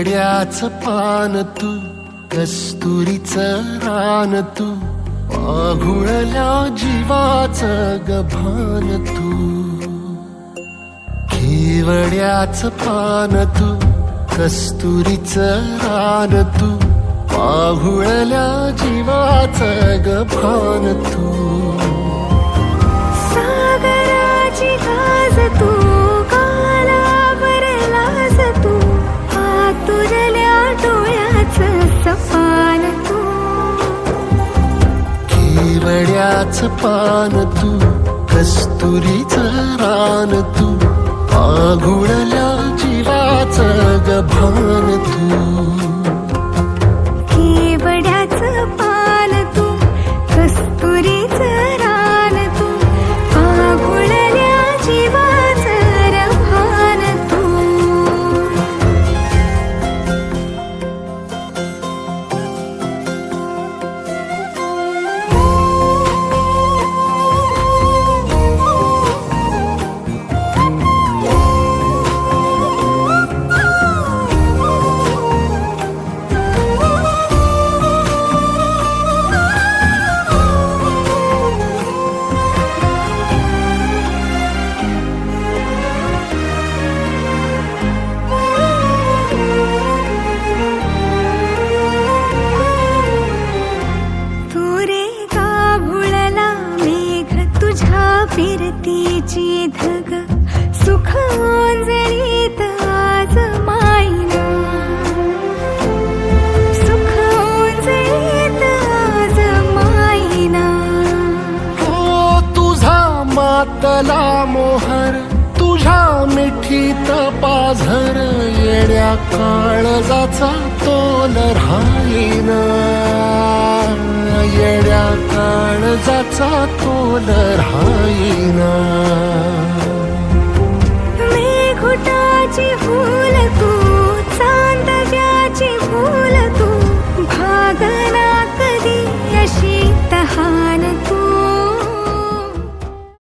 केवड्याचं पान तू, कस्तुरीचं रान तू, पाघुळल्या जीवाचं गभान तू. केवड्याचं पान तू, कस्तुरीचं रान तू, पाघुळल्या जीवाचं गभान तू. सागराची गाज तू, कालावर लाज तू, आतुरल्या डोळ्याचं सपान तू. केवड्याचं पान तू, कस्तुरीचं रान तू, पाघुळल्या जीवाचं गभान तू. केवड्याचं पान तू, कस्तुरीचं रान तू, पाघुळल्या जीवाचं रभान तू. फिरतीची धग सुख ओंजळीत आज मायना, सुख ओंजळीत आज मायना. हो तुझा मातला मोहर, तुझ्या मिठीत पाझर, येड्या काळजाचा तोल राहीना, येड्या काळजाचा तोल राहीना.